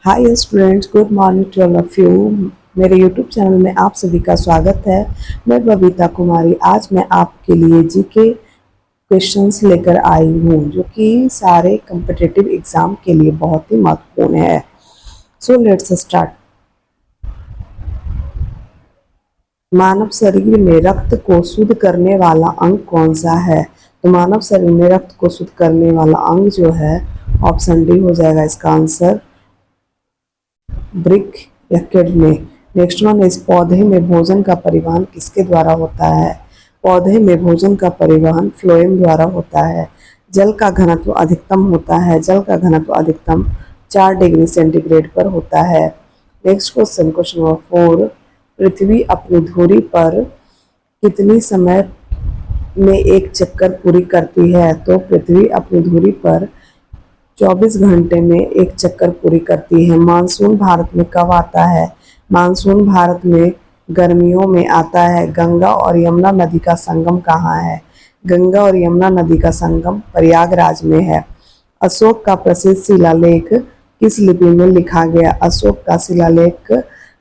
Hi students, good morning to all of you. मेरे YouTube channel में आप सभी का स्वागत है। मैं बबीता कुमारी। आज मैं आपके लिए जीके क्वेश्चंस लेकर आई हूँ जो कि सारे कम्पिटिटिव एग्जाम के लिए बहुत ही महत्वपूर्ण है। So let's start. मानव शरीर में रक्त को शुद्ध करने वाला अंग कौन सा है? तो मानव शरीर में रक्त को शुद्ध करने वाला अंग जो है, ऑप्शन डी हो जाएगा इसका आंसर, ब्रिक या किडनी। नेक्स्ट वन इस पौधे में भोजन का परिवहन किसके द्वारा होता है? पौधे में भोजन का परिवहन फ्लोएम द्वारा होता है। जल का घनत्व अधिकतम होता है। जल का घनत्व अधिकतम 4 डिग्री सेंटीग्रेड पर होता है। नेक्स्ट क्वेश्चन नंबर 4, पृथ्वी अपनी धुरी पर कितनी समय में एक चक्कर पूरी करती है? तो पृथ्वी अपनी धुरी पर 24 घंटे में एक चक्कर पूरी करती है। मानसून भारत में कब आता है? मानसून भारत में गर्मियों में आता है। गंगा और यमुना नदी का संगम कहाँ है? गंगा और यमुना नदी का संगम प्रयागराज में है। अशोक का प्रसिद्ध शिलालेख किस लिपि में लिखा गया? अशोक का शिलालेख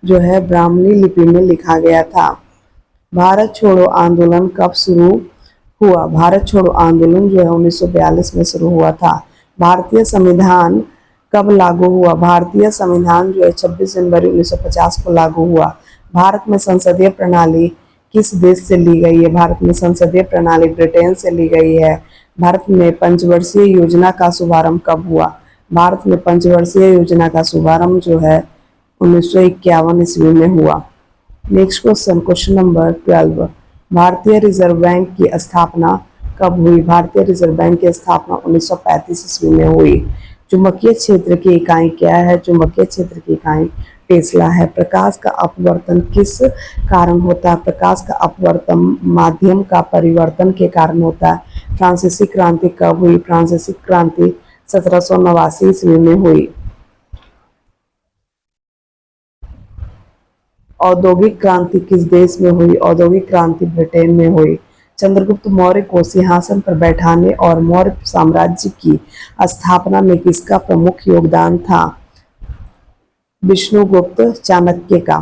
जो है ब्राह्मणी लिपि में लिखा गया था। भारत छोड़ो आंदोलन कब शुरू हुआ? भारत छोड़ो आंदोलन जो है 1942 में शुरू हुआ था। भारतीय संविधान कब लागू हुआ? भारतीय संविधान जो है 26 जनवरी 1950 को लागू हुआ। भारत में संसदीय प्रणाली किस देश से ली गई है? भारत में संसदीय प्रणाली ब्रिटेन से ली गई है। भारत में पंचवर्षीय योजना का शुभारंभ कब हुआ? भारत में पंचवर्षीय योजना का शुभारंभ जो है 1951 ईस्वी में हुआ। नेक्स्ट क्वेश्चन नंबर 12, भारतीय रिजर्व बैंक की स्थापना कब हुई? भारतीय रिजर्व बैंक की स्थापना 1935 ईस्वी में हुई। चुंबकीय क्षेत्र की इकाई क्या है? चुंबकीय क्षेत्र की इकाई टेस्ला है। प्रकाश का अपवर्तन किस कारण होता है? प्रकाश का अपवर्तन माध्यम का परिवर्तन के कारण होता है। फ्रांसीसी क्रांति कब हुई? फ्रांसीसी क्रांति 1789 ईस्वी में हुई। औद्योगिक क्रांति किस देश में हुई? औद्योगिक क्रांति ब्रिटेन में हुई। चंद्रगुप्त मौर्य को सिंहासन पर बैठाने और मौर्य साम्राज्य की स्थापना में किसका प्रमुख योगदान था? विष्णुगुप्त चाणक्य का।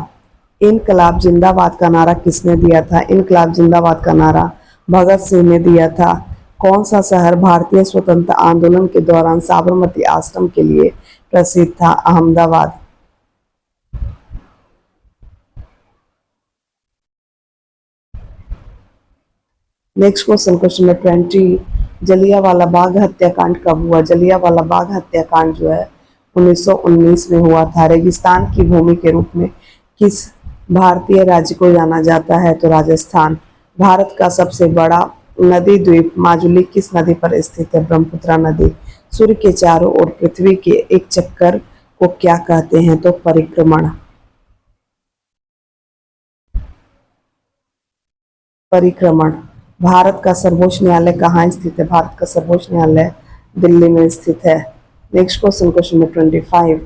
इनकलाब जिंदाबाद का नारा किसने दिया था? इनकलाब जिंदाबाद का नारा भगत सिंह ने दिया था। कौन सा शहर भारतीय स्वतंत्रता आंदोलन के दौरान साबरमती आश्रम के लिए प्रसिद्ध था? Ahmedabad. Next question number 20, Jallianwala Bagh हत्याकांड कब हुआ? जलियांवाला बाग हत्याकांड जो है 1919 में हुआ था। रेगिस्तान की भूमि के रूप में किस भारतीय राज्य को जाना जाता है? तो राजस्थान। भारत का सबसे बड़ा नदी द्वीप माजुली किस नदी पर स्थित है? ब्रह्मपुत्र नदी। सूर्य के चारों ओर पृथ्वी के एक चक्कर को क्या कहते हैं? तो परिक्रमण। परिक्रमण। भारत का सर्वोच्च न्यायालय कहाँ स्थित है? भारत का सर्वोच्च न्यायालय दिल्ली में स्थित है। नेक्स्ट क्वेश्चन नंबर 25,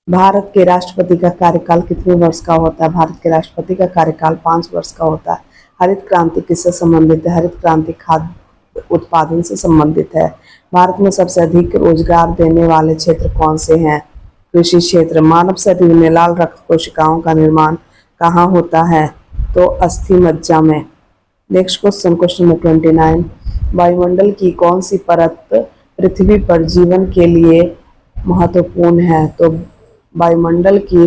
भारत के राष्ट्रपति का कार्यकाल कितने वर्ष का होता है? भारत के राष्ट्रपति का कार्यकाल 5 वर्ष का होता है। हरित क्रांति किससे संबंधित है? हरित क्रांति खाद्य उत्पादन से संबंधित है। भारत में सबसे अधिक रोजगार देने वाले क्षेत्र कौन से हैं? कृषि क्षेत्र। मानव शरीर में लाल रक्त कोशिकाओं का निर्माण कहाँ होता है? तो अस्थि मज्जा में। नेक्स्ट क्वेश्चन नंबर 29, वायुमंडल की कौन सी परत पृथ्वी पर जीवन के लिए महत्वपूर्ण है? तो वायुमंडल की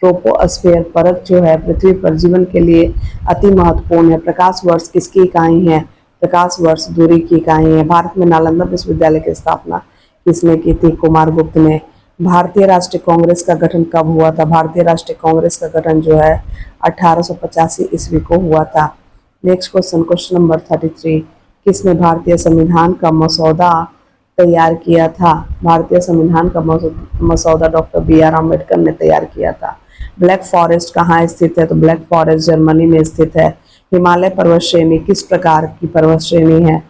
ट्रोपोस्फेयर परत जो है पृथ्वी पर जीवन के लिए अति महत्वपूर्ण है। प्रकाश वर्ष किसकी इकाई है? प्रकाश वर्ष दूरी की इकाई है। भारत में नालंदा विश्वविद्यालय की स्थापना किसने की थी? कुमार गुप्त ने। भारतीय राष्ट्रीय कांग्रेस का गठन कब हुआ था? भारतीय राष्ट्रीय कांग्रेस का गठन जो है 1885 ईस्वी को हुआ था। नेक्स्ट क्वेश्चन नंबर 33, किसने भारतीय संविधान का मसौदा तैयार किया था? भारतीय संविधान का मसौदा डॉक्टर बी.आर. अम्बेडकर ने तैयार किया था। ब्लैक फॉरेस्ट कहाँ स्थित है? तो ब्लैक फॉरेस्ट जर्मनी में स्थित है। हिमालय पर्वत श्रेणी किस प्रकार की पर्वत श्रेणी है?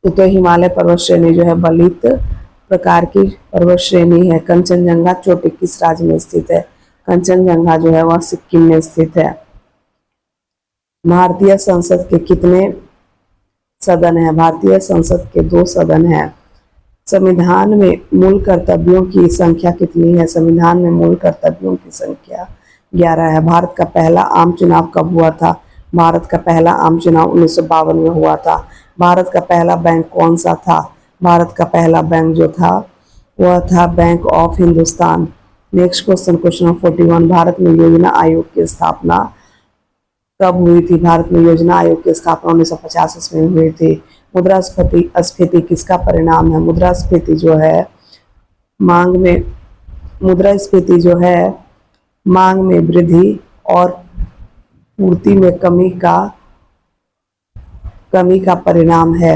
तो हिमालय पर्वत श्रेणी जो है बलित प्रकार की पर्वत श्रेणी है। कंचनजंगा चोटी किस राज्य में स्थित है? कंचनजंगा जो है वह सिक्किम में स्थित है। भारतीय संसद के कितने सदन है? भारतीय संसद के 2 सदन हैं। संविधान में मूल कर्तव्यों की संख्या कितनी है? संविधान में मूल कर्तव्यों की संख्या 11 है। भारत का पहला आम चुनाव कब हुआ था? भारत का पहला आम चुनाव 1952 में हुआ था। भारत का पहला बैंक कौन सा था? भारत का पहला बैंक जो था वह था bank of Hindustan. Next question, question number 41, Bharat में योजना आयोग की स्थापना कब हुई थी? भारत में योजना आयोग की स्थापना 1950 ईस्वी में हुई थी। मुद्रास्फीति किसका परिणाम है? मुद्रास्फीति जो है मांग में मुद्रास्फीति जो है मांग में वृद्धि और पूर्ति में कमी का परिणाम है।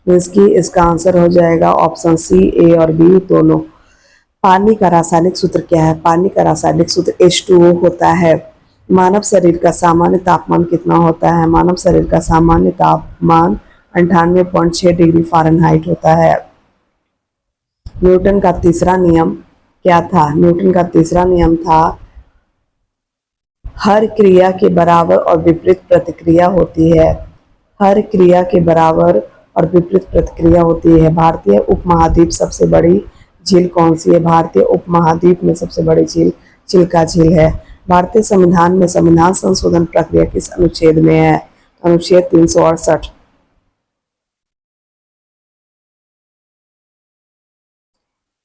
इसका आंसर हो जाएगा ऑप्शन सी, ए और बी दोनों। पानी का रासायनिक सूत्र क्या है? पानी का रासायनिक सूत्र H2O होता है। मानव शरीर का सामान्य तापमान कितना होता है? मानव शरीर का सामान्य तापमान 98.6 डिग्री फ़ारेनहाइट होता है। न्यूटन का तीसरा नियम क्या था? न्यूटन का तीसरा नियम था हर क्रिया के बराबर और विपरीत प्रतिक्रिया होती है। हर क्रिया के बराबर और विपरीत प्रतिक्रिया होती है। भारतीय उपमहाद्वीप सबसे बड़ी झील कौन सी है? भारतीय उपमहाद्वीप में सबसे बड़ी झील चिल्का झील है। भारतीय संविधान में संविधान संशोधन प्रक्रिया किस अनुच्छेद में है? अनुच्छेद 368।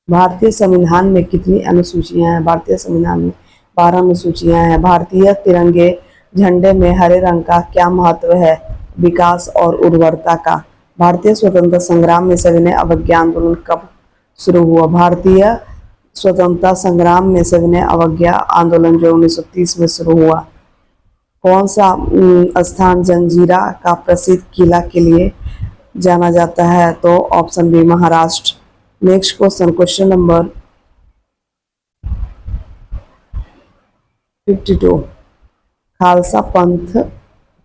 भारतीय संविधान में कितनी अनुसूचियां हैं? भारतीय संविधान में 12 अनुसूचियां हैं। भारतीय तिरंगे झंडे में हरे रंग का क्या महत्व है? विकास और उर्वरता का। भारतीय स्वतंत्रता संग्राम में सविनय अवज्ञा आंदोलन कब शुरू हुआ? भारतीय स्वतंत्रता संग्राम में सविनय अवज्ञा आंदोलन जो 1930 में शुरू हुआ। कौन सा स्थान जंजीरा का प्रसिद्ध किला के लिए जाना जाता है? तो option B, Maharashtra. Next question, question number 52, Khalsa Panth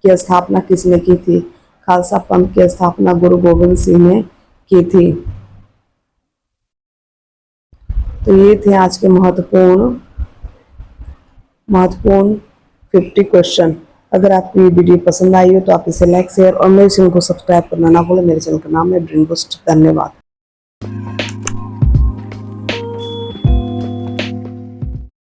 की स्थापना किसने की थी? खालसा पंथ की स्थापना गुरु गोविंद सिंह ने की थी। तो ये थे आज के महत्वपूर्ण 50 क्वेश्चन। अगर आपको ये वीडियो पसंद आई हो तो आप इसे लाइक, शेयर और मेरे चैनल को सब्सक्राइब करना ना भूलें। मेरे चैनल का नाम है ब्रेन बूस्ट। धन्यवाद।